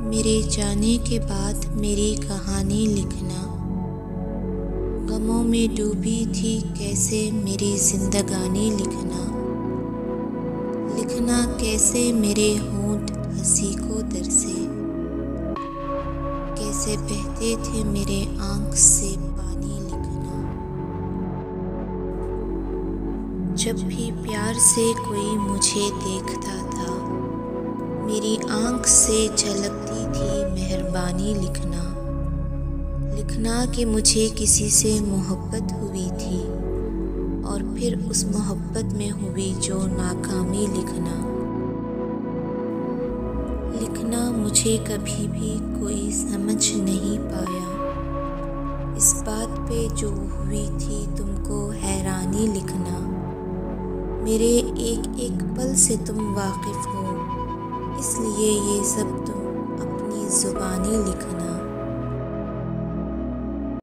मेरे जाने के बाद मेरी कहानी लिखना। गमों में डूबी थी कैसे मेरी जिंदगानी लिखना। लिखना कैसे मेरे होंठ हंसी को दरसे, कैसे बहते थे मेरे आँख से पानी लिखना। जब भी प्यार से कोई मुझे देखता था, मेरी आँख से झलकती थी मेहरबानी लिखना। लिखना कि मुझे किसी से मोहब्बत हुई थी और फिर उस मोहब्बत में हुई जो नाकामी लिखना। लिखना मुझे कभी भी कोई समझ नहीं पाया, इस बात पे जो हुई थी तुमको हैरानी लिखना। मेरे एक एक पल से तुम वाकिफ़ हो, इसलिए ये सब तुम अपनी ज़ुबानी लिखना।